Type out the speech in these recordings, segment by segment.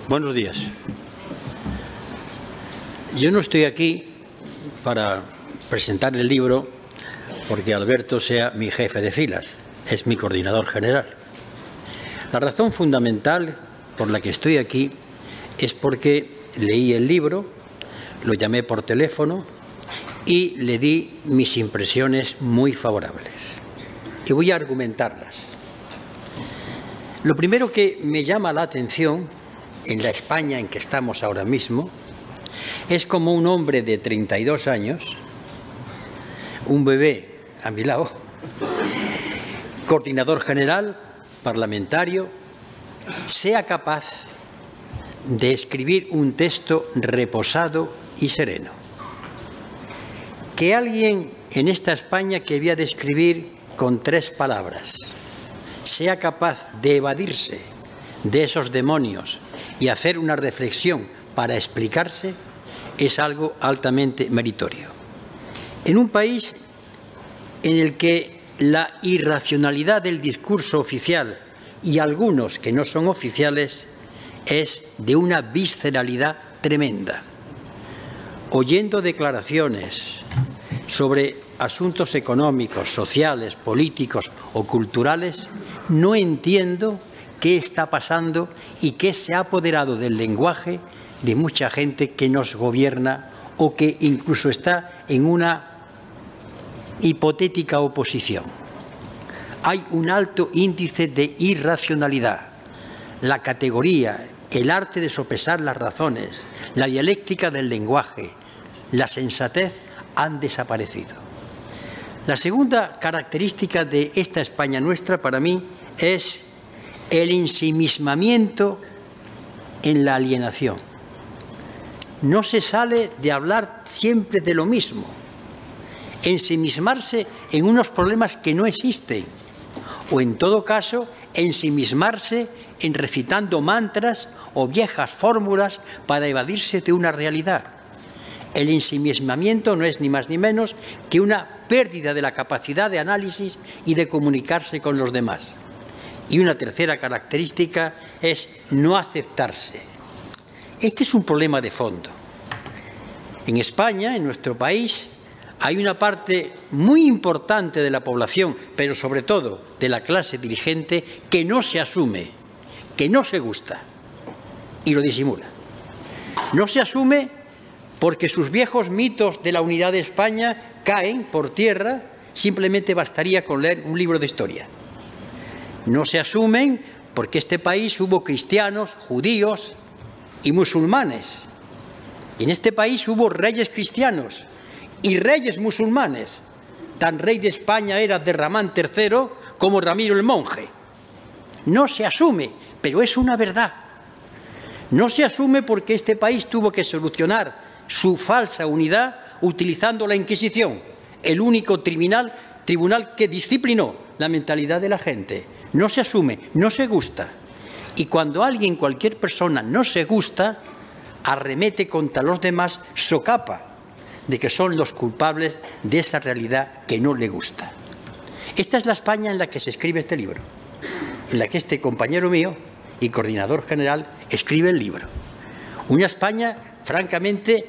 Buenos días. Yo no estoy aquí para presentar el libro porque Alberto sea mi jefe de filas, es mi coordinador general. La razón fundamental por la que estoy aquí es porque leí el libro, lo llamé por teléfono y le di mis impresiones muy favorables. Y voy a argumentarlas. Lo primero que me llama la atención en la España en que estamos ahora mismo es como un hombre de 32 años, un bebé a mi lado, coordinador general, parlamentario, sea capaz de escribir un texto reposado y sereno. Que alguien en esta España que había de escribir con 3 palabras sea capaz de evadirse de esos demonios y hacer una reflexión para explicarse es algo altamente meritorio. En un país en el que la irracionalidad del discurso oficial y algunos que no son oficiales es de una visceralidad tremenda. Oyendo declaraciones sobre asuntos económicos, sociales, políticos o culturales, no entiendo qué está pasando y qué se ha apoderado del lenguaje de mucha gente que nos gobierna o que incluso está en una hipotética oposición. Hay un alto índice de irracionalidad. La categoría, el arte de sopesar las razones, la dialéctica del lenguaje, la sensatez han desaparecido. La segunda característica de esta España nuestra para mí es el ensimismamiento en la alienación. No se sale de hablar siempre de lo mismo, ensimismarse en unos problemas que no existen, o en todo caso, ensimismarse en recitando mantras o viejas fórmulas para evadirse de una realidad. El ensimismamiento no es ni más ni menos que una pérdida de la capacidad de análisis y de comunicarse con los demás. Y una tercera característica es no aceptarse. Este es un problema de fondo. En España, en nuestro país, hay una parte muy importante de la población, pero sobre todo de la clase dirigente, que no se asume, que no se gusta y lo disimula. No se asume porque sus viejos mitos de la unidad de España caen por tierra, simplemente bastaría con leer un libro de historia. No se asumen porque en este país hubo cristianos, judíos y musulmanes. Y en este país hubo reyes cristianos y reyes musulmanes. Tan rey de España era Abderramán III como Ramiro el Monje. No se asume, pero es una verdad. No se asume porque este país tuvo que solucionar su falsa unidad utilizando la Inquisición, el único tribunal que disciplinó la mentalidad de la gente. No se asume, no se gusta. Y cuando alguien, cualquier persona, no se gusta, arremete contra los demás, socapa de que son los culpables de esa realidad que no le gusta. Esta es la España en la que se escribe este libro, en la que este compañero mío y coordinador general escribe el libro. Una España, francamente,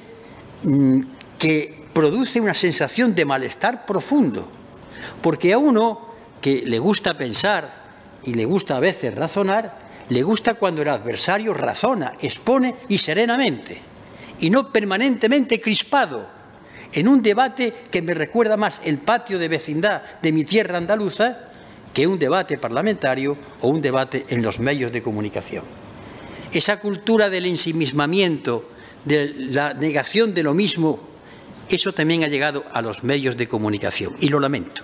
que produce una sensación de malestar profundo, porque a uno que le gusta pensar y le gusta a veces razonar, le gusta cuando el adversario razona, expone y serenamente, y no permanentemente crispado, en un debate que me recuerda más el patio de vecindad de mi tierra andaluza que un debate parlamentario o un debate en los medios de comunicación. Esa cultura del ensimismamiento, de la negación de lo mismo, eso también ha llegado a los medios de comunicación, y lo lamento.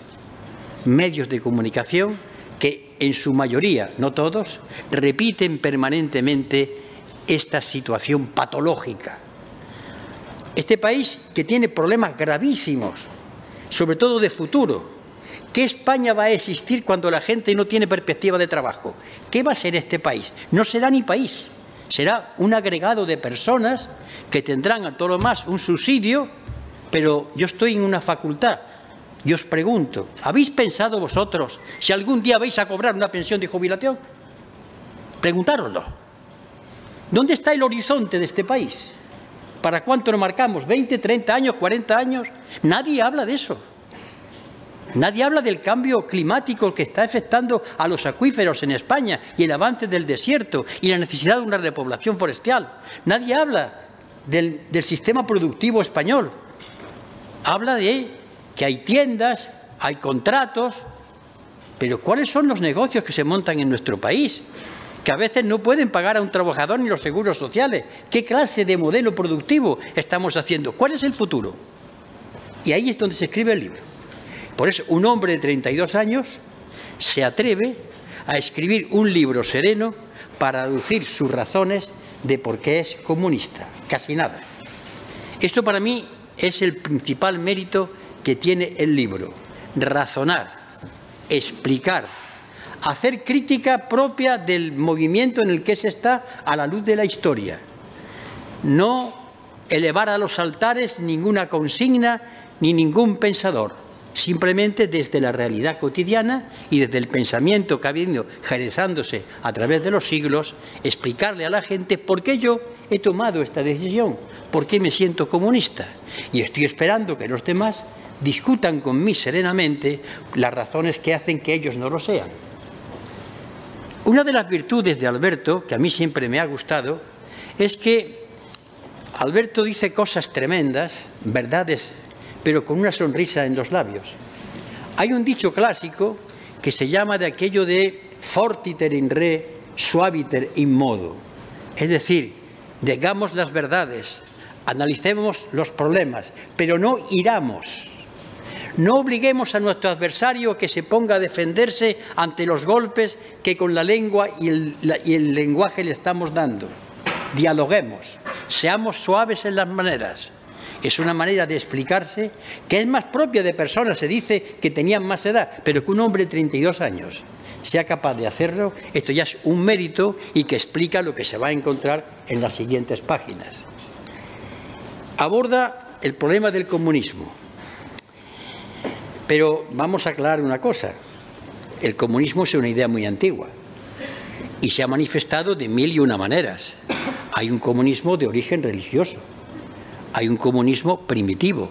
Medios de comunicación que en su mayoría, no todos, repiten permanentemente esta situación patológica. Este país que tiene problemas gravísimos, sobre todo de futuro. ¿Qué España va a existir cuando la gente no tiene perspectiva de trabajo? ¿Qué va a ser este país? No será ni país, será un agregado de personas que tendrán a todo lo más un subsidio, pero yo estoy en una facultad. Y os pregunto, ¿habéis pensado vosotros si algún día vais a cobrar una pensión de jubilación? Preguntároslo. ¿Dónde está el horizonte de este país? ¿Para cuánto nos marcamos? ¿20, 30 años, 40 años? Nadie habla de eso. Nadie habla del cambio climático que está afectando a los acuíferos en España y el avance del desierto y la necesidad de una repoblación forestal. Nadie habla del sistema productivo español. Habla de que hay tiendas, hay contratos, pero ¿cuáles son los negocios que se montan en nuestro país? Que a veces no pueden pagar a un trabajador ni los seguros sociales. ¿Qué clase de modelo productivo estamos haciendo? ¿Cuál es el futuro? Y ahí es donde se escribe el libro. Por eso, un hombre de 32 años se atreve a escribir un libro sereno para aducir sus razones de por qué es comunista. Casi nada. Esto para mí es el principal mérito que tiene el libro. Razonar, explicar, hacer crítica propia del movimiento en el que se está a la luz de la historia. No elevar a los altares ninguna consigna ni ningún pensador. Simplemente desde la realidad cotidiana y desde el pensamiento que ha venido generándose a través de los siglos, explicarle a la gente por qué yo he tomado esta decisión, por qué me siento comunista. Y estoy esperando que los demás discutan conmigo serenamente las razones que hacen que ellos no lo sean. Una de las virtudes de Alberto, que a mí siempre me ha gustado, es que Alberto dice cosas tremendas, verdades, pero con una sonrisa en los labios. Hay un dicho clásico que se llama de aquello de fortiter in re, suaviter in modo. Es decir, digamos las verdades, analicemos los problemas, pero no iramos. No obliguemos a nuestro adversario a que se ponga a defenderse ante los golpes que con la lengua y el lenguaje le estamos dando. Dialoguemos, seamos suaves en las maneras. Es una manera de explicarse que es más propia de personas, se dice, que tenían más edad, pero que un hombre de 32 años sea capaz de hacerlo, esto ya es un mérito y que explica lo que se va a encontrar en las siguientes páginas. Aborda el problema del comunismo. Pero vamos a aclarar una cosa. El comunismo es una idea muy antigua y se ha manifestado de mil y una maneras. Hay un comunismo de origen religioso. Hay un comunismo primitivo,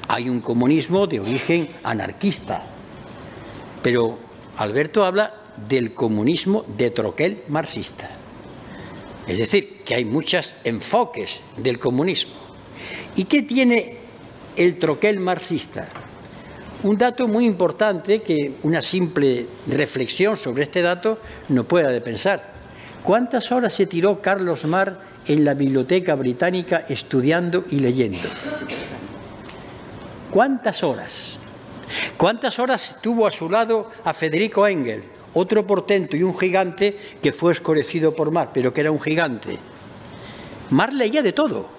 hay un comunismo de origen anarquista, pero Alberto habla del comunismo de troquel marxista. Es decir, que hay muchos enfoques del comunismo. ¿Y qué tiene el troquel marxista? Un dato muy importante que una simple reflexión sobre este dato no puede de pensar. ¿Cuántas horas se tiró Carlos Marx en la Biblioteca Británica estudiando y leyendo? ¿Cuántas horas? ¿Cuántas horas tuvo a su lado a Federico Engels, otro portento y un gigante que fue escurecido por Marx, pero que era un gigante? Marx leía de todo.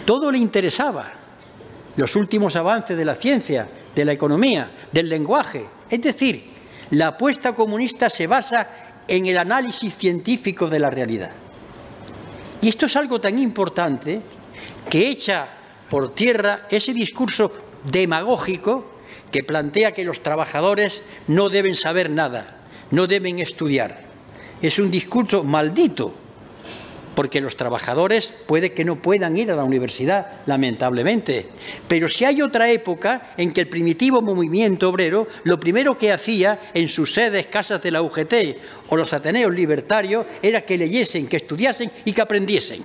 Todo le interesaba. Los últimos avances de la ciencia, de la economía, del lenguaje. Es decir, la apuesta comunista se basa en el análisis científico de la realidad. Y esto es algo tan importante que echa por tierra ese discurso demagógico que plantea que los trabajadores no deben saber nada, no deben estudiar. Es un discurso maldito, porque los trabajadores puede que no puedan ir a la universidad, lamentablemente. Pero si hay otra época en que el primitivo movimiento obrero, lo primero que hacía en sus sedes, casas de la UGT o los ateneos libertarios, era que leyesen, que estudiasen y que aprendiesen.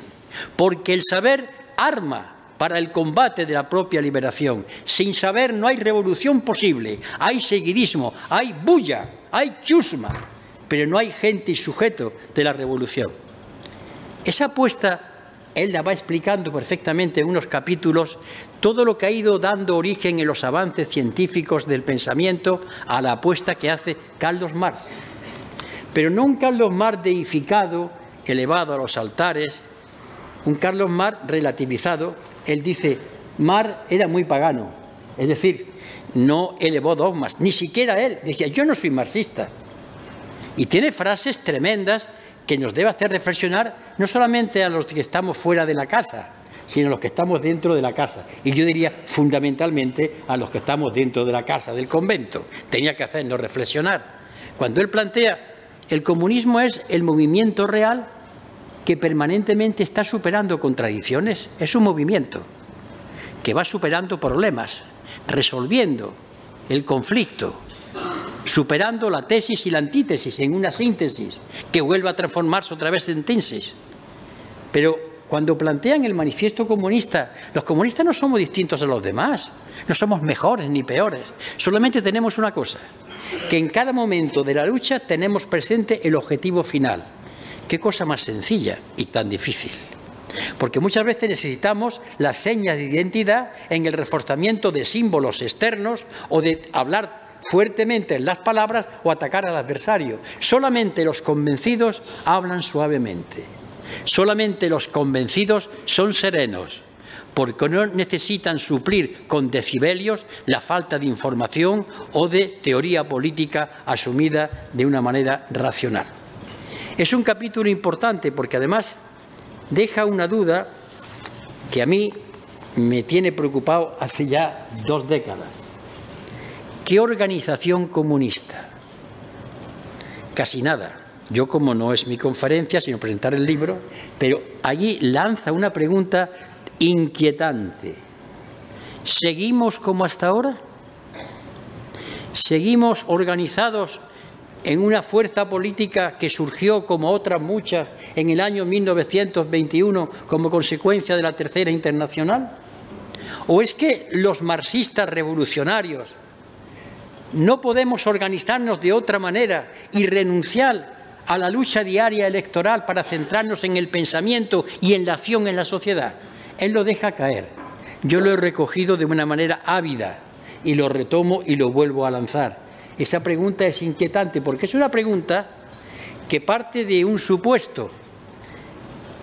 Porque el saber arma para el combate de la propia liberación. Sin saber no hay revolución posible, hay seguidismo, hay bulla, hay chusma, pero no hay gente y sujeto de la revolución. Esa apuesta, él la va explicando perfectamente en unos capítulos, todo lo que ha ido dando origen en los avances científicos del pensamiento a la apuesta que hace Carlos Marx. Pero no un Carlos Marx deificado, elevado a los altares, un Carlos Marx relativizado. Él dice, Marx era muy pagano, es decir, no elevó dogmas, ni siquiera él. Decía, yo no soy marxista. Y tiene frases tremendas que nos debe hacer reflexionar no solamente a los que estamos fuera de la casa, sino a los que estamos dentro de la casa. Y yo diría fundamentalmente a los que estamos dentro de la casa, del convento. Tenía que hacernos reflexionar. Cuando él plantea El comunismo es el movimiento real que permanentemente está superando contradicciones. Es un movimiento que va superando problemas, resolviendo el conflicto, superando la tesis y la antítesis en una síntesis que vuelve a transformarse otra vez en tesis. Pero cuando plantean el manifiesto comunista, los comunistas no somos distintos a los demás, no somos mejores ni peores, solamente tenemos una cosa, que en cada momento de la lucha tenemos presente el objetivo final. Qué cosa más sencilla y tan difícil. Porque muchas veces necesitamos las señas de identidad en el reforzamiento de símbolos externos o de hablar fuertemente en las palabras o atacar al adversario. Solamente los convencidos hablan suavemente. Solamente los convencidos son serenos, porque no necesitan suplir con decibelios la falta de información o de teoría política asumida de una manera racional. Es un capítulo importante porque además deja una duda que a mí me tiene preocupado hace ya 2 décadas. ¿Qué organización comunista? Casi nada. Yo, como no es mi conferencia, sino presentar el libro, pero allí lanza una pregunta inquietante. ¿Seguimos como hasta ahora? ¿Seguimos organizados en una fuerza política que surgió, como otras muchas, en el año 1921 como consecuencia de la Tercera Internacional? ¿O es que los marxistas revolucionarios no podemos organizarnos de otra manera y renunciar a la lucha diaria electoral para centrarnos en el pensamiento y en la acción en la sociedad? Él lo deja caer. Yo lo he recogido de una manera ávida y lo retomo y lo vuelvo a lanzar. Esa pregunta es inquietante porque es una pregunta que parte de un supuesto.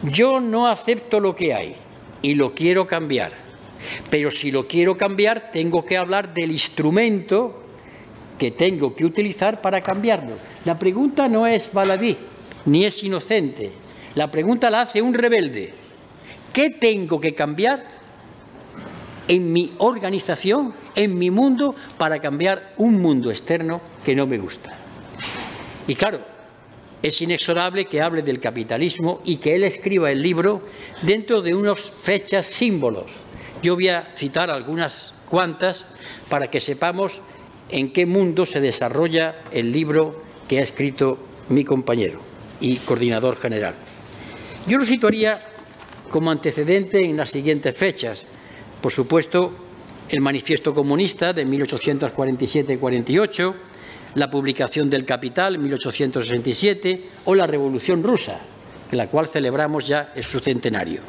Yo no acepto lo que hay y lo quiero cambiar. Pero si lo quiero cambiar, tengo que hablar del instrumento que tengo que utilizar para cambiarlo. La pregunta no es baladí, ni es inocente. La pregunta la hace un rebelde. ¿Qué tengo que cambiar en mi organización, en mi mundo, para cambiar un mundo externo que no me gusta? Y claro, es inexorable que hable del capitalismo y que él escriba el libro dentro de unas fechas símbolos. Yo voy a citar algunas cuantas para que sepamos en qué mundo se desarrolla el libro que ha escrito mi compañero y coordinador general. Yo lo situaría como antecedente en las siguientes fechas. Por supuesto, el Manifiesto Comunista de 1847-48, la publicación del Capital en 1867 o la Revolución Rusa, en la cual celebramos ya su centenario.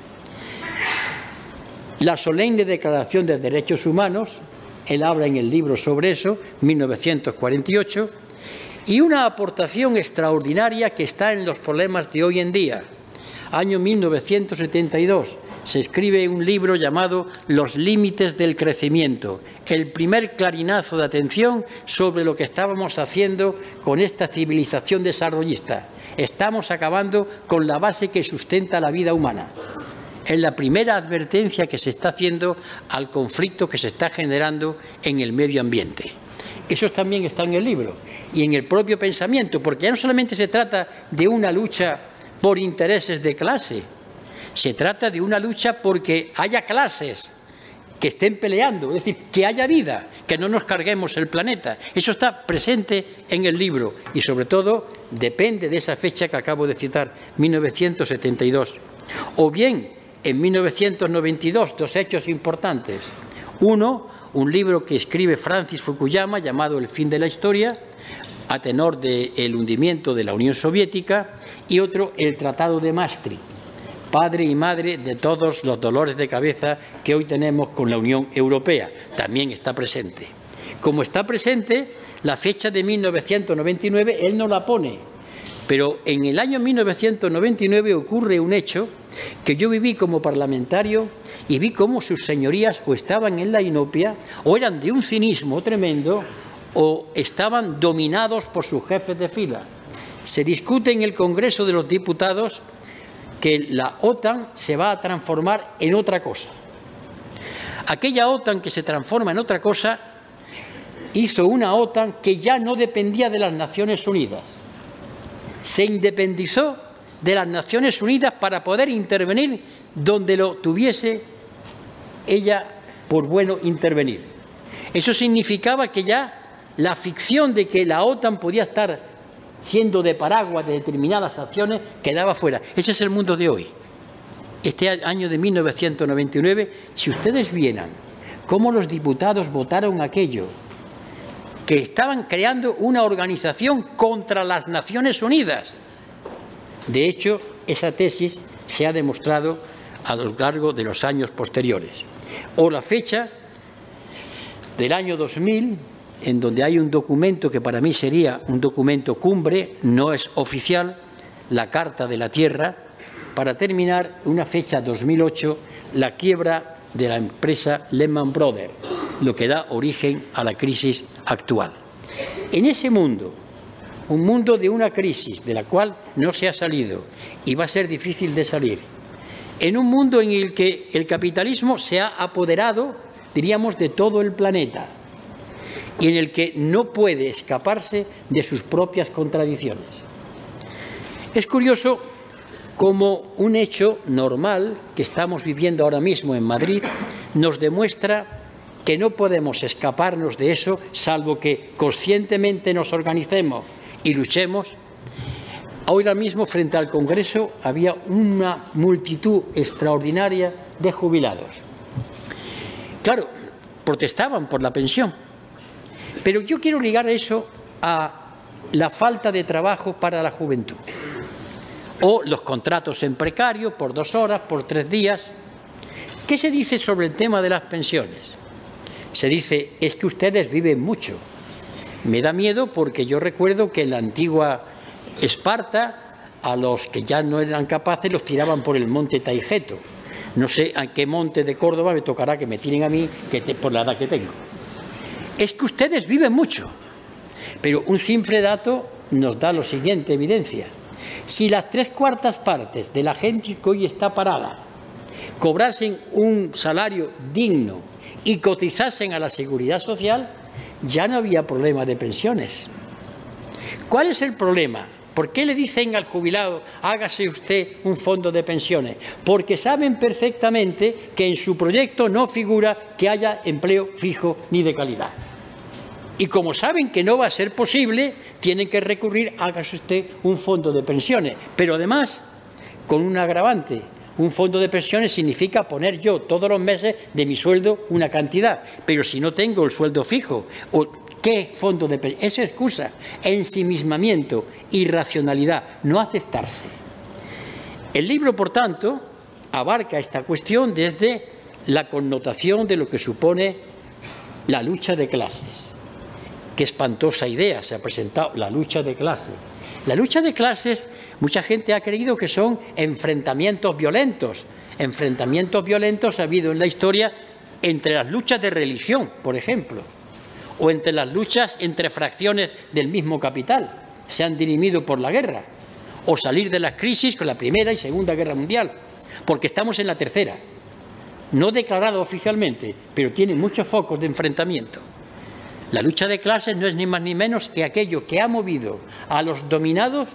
La solemne Declaración de Derechos Humanos, él habla en el libro sobre eso, 1948, y una aportación extraordinaria que está en los problemas de hoy en día. Año 1972, se escribe un libro llamado Los límites del crecimiento, el primer clarinazo de atención sobre lo que estábamos haciendo con esta civilización desarrollista. Estamos acabando con la base que sustenta la vida humana. Es la primera advertencia que se está haciendo al conflicto que se está generando en el medio ambiente. Eso también está en el libro y en el propio pensamiento, porque ya no solamente se trata de una lucha por intereses de clase, se trata de una lucha porque haya clases que estén peleando, es decir, que haya vida, que no nos carguemos el planeta. Eso está presente en el libro y, sobre todo, depende de esa fecha que acabo de citar, 1972. O bien, en 1992, 2 hechos importantes. Uno, un libro que escribe Francis Fukuyama llamado El fin de la historia, a tenor del hundimiento de la Unión Soviética, y otro, el Tratado de Maastricht, padre y madre de todos los dolores de cabeza que hoy tenemos con la Unión Europea. También está presente. Como está presente, la fecha de 1999, él no la pone, pero en el año 1999 ocurre un hecho que yo viví como parlamentario y vi cómo sus señorías o estaban en la inopia o eran de un cinismo tremendo o estaban dominados por sus jefes de fila. Se discute en el Congreso de los Diputados que la OTAN se va a transformar en otra cosa. Aquella OTAN que se transforma en otra cosa hizo una OTAN que ya no dependía de las Naciones Unidas. se independizó de las Naciones Unidas para poder intervenir donde lo tuviese ella por bueno intervenir. Eso significaba que ya la ficción de que la OTAN podía estar siendo de paraguas de determinadas acciones quedaba fuera. Ese es el mundo de hoy. Este año de 1999, si ustedes vieran cómo los diputados votaron aquello, que estaban creando una organización contra las Naciones Unidas. De hecho, esa tesis se ha demostrado a lo largo de los años posteriores. O la fecha del año 2000, en donde hay un documento que para mí sería un documento cumbre, no es oficial, la Carta de la Tierra, para terminar una fecha 2008, la quiebra de la empresa Lehman Brothers, lo que da origen a la crisis actual. En ese mundo, un mundo de una crisis de la cual no se ha salido y va a ser difícil de salir, en un mundo en el que el capitalismo se ha apoderado, diríamos, de todo el planeta y en el que no puede escaparse de sus propias contradicciones. Es curioso cómo un hecho normal que estamos viviendo ahora mismo en Madrid nos demuestra que no podemos escaparnos de eso, salvo que conscientemente nos organicemos y luchemos. Ahora mismo, frente al Congreso, había una multitud extraordinaria de jubilados. Claro, protestaban por la pensión, pero yo quiero ligar eso a la falta de trabajo para la juventud, o los contratos en precario por 2 horas, por 3 días. ¿Qué se dice sobre el tema de las pensiones? Se dice, es que ustedes viven mucho. Me da miedo porque yo recuerdo que en la antigua Esparta, a los que ya no eran capaces los tiraban por el monte Taigeto. No sé a qué monte de Córdoba me tocará que me tiren a mí por la edad que tengo. Es que ustedes viven mucho. Pero un simple dato nos da la siguiente evidencia. Si las 3/4 partes de la gente que hoy está parada cobrasen un salario digno y cotizasen a la Seguridad Social, ya no había problema de pensiones. ¿Cuál es el problema? ¿Por qué le dicen al jubilado, hágase usted un fondo de pensiones? Porque saben perfectamente que en su proyecto no figura que haya empleo fijo ni de calidad. Y como saben que no va a ser posible, tienen que recurrir, hágase usted un fondo de pensiones. Pero además, con un agravante, un fondo de pensiones significa poner yo todos los meses de mi sueldo una cantidad. Pero si no tengo el sueldo fijo, ¿qué fondo de pensiones? Es excusa, ensimismamiento, irracionalidad, no aceptarse. El libro, por tanto, abarca esta cuestión desde la connotación de lo que supone la lucha de clases. Qué espantosa idea se ha presentado, la lucha de clases. La lucha de clases, mucha gente ha creído que son enfrentamientos violentos. Enfrentamientos violentos ha habido en la historia entre las luchas de religión, por ejemplo, o entre las luchas entre fracciones del mismo capital. Se han dirimido por la guerra, o salir de las crisis con la Primera y Segunda Guerra Mundial, porque estamos en la tercera. No declarado oficialmente, pero tiene muchos focos de enfrentamiento. La lucha de clases no es ni más ni menos que aquello que ha movido a los dominados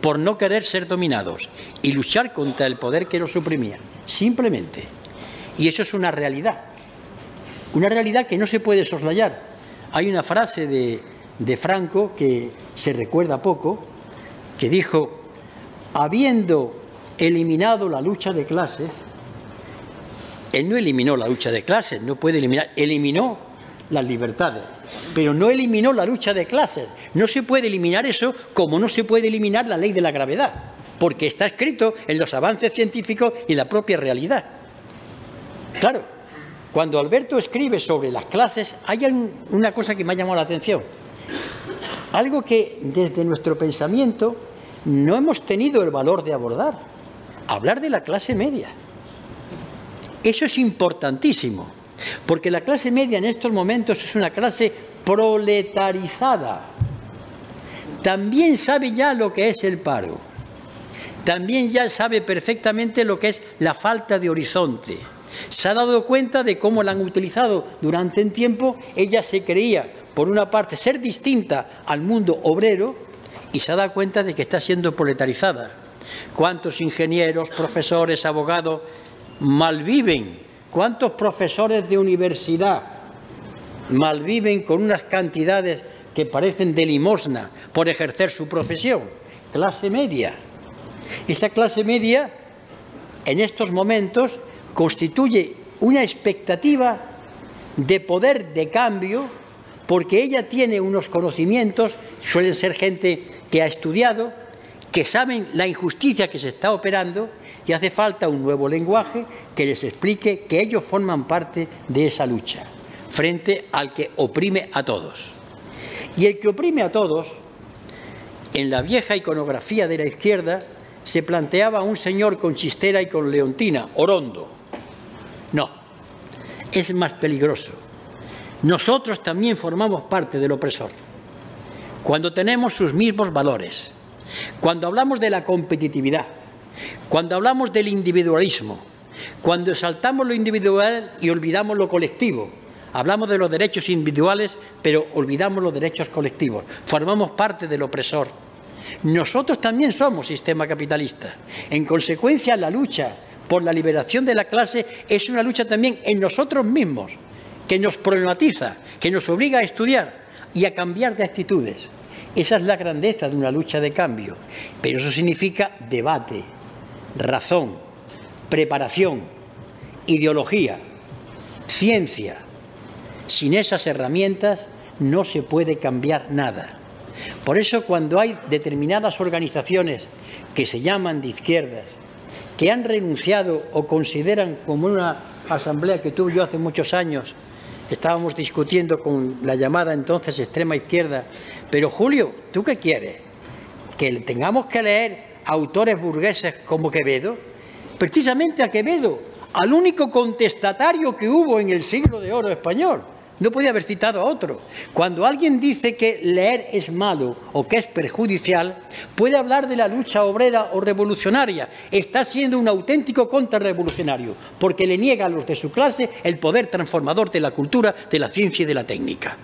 por no querer ser dominados y luchar contra el poder que los suprimía, simplemente. Y eso es una realidad que no se puede soslayar. Hay una frase de Franco que se recuerda poco, que dijo, habiendo eliminado la lucha de clases, él no eliminó la lucha de clases, no puede eliminar, eliminó las libertades, pero no eliminó la lucha de clases. No se puede eliminar eso como no se puede eliminar la ley de la gravedad, porque está escrito en los avances científicos y la propia realidad. Claro, cuando Alberto escribe sobre las clases, hay una cosa que me ha llamado la atención. Algo que desde nuestro pensamiento no hemos tenido el valor de abordar. Hablar de la clase media. Eso es importantísimo. Porque la clase media en estos momentos es una clase proletarizada. También sabe ya lo que es el paro. También ya sabe perfectamente lo que es la falta de horizonte. Se ha dado cuenta de cómo la han utilizado durante un tiempo. Ella se creía, por una parte, ser distinta al mundo obrero y se ha dado cuenta de que está siendo proletarizada. ¿Cuántos ingenieros, profesores, abogados malviven? ¿Cuántos profesores de universidad malviven con unas cantidades que parecen de limosna por ejercer su profesión? Clase media. Esa clase media, en estos momentos, constituye una expectativa de poder de cambio, porque ella tiene unos conocimientos, suelen ser gente que ha estudiado, que saben la injusticia que se está operando, y hace falta un nuevo lenguaje que les explique que ellos forman parte de esa lucha frente al que oprime a todos. Y el que oprime a todos, en la vieja iconografía de la izquierda, se planteaba un señor con chistera y con leontina, Orondo. No, es más peligroso. Nosotros también formamos parte del opresor. Cuando tenemos sus mismos valores, cuando hablamos de la competitividad, cuando hablamos del individualismo, cuando exaltamos lo individual y olvidamos lo colectivo, hablamos de los derechos individuales, pero olvidamos los derechos colectivos, formamos parte del opresor. Nosotros también somos sistema capitalista. En consecuencia, la lucha por la liberación de la clase es una lucha también en nosotros mismos, que nos problematiza, que nos obliga a estudiar y a cambiar de actitudes. Esa es la grandeza de una lucha de cambio, pero eso significa debate, razón, preparación, ideología, ciencia. Sin esas herramientas no se puede cambiar nada. Por eso, cuando hay determinadas organizaciones que se llaman de izquierdas, que han renunciado o consideran, como una asamblea que tuve yo hace muchos años, estábamos discutiendo con la llamada entonces extrema izquierda, pero Julio, ¿tú qué quieres? ¿Que tengamos que leer autores burgueses como Quevedo? Precisamente a Quevedo, al único contestatario que hubo en el siglo de oro español. No podía haber citado a otro. Cuando alguien dice que leer es malo o que es perjudicial, puede hablar de la lucha obrera o revolucionaria. Está siendo un auténtico contrarrevolucionario, porque le niega a los de su clase el poder transformador de la cultura, de la ciencia y de la técnica.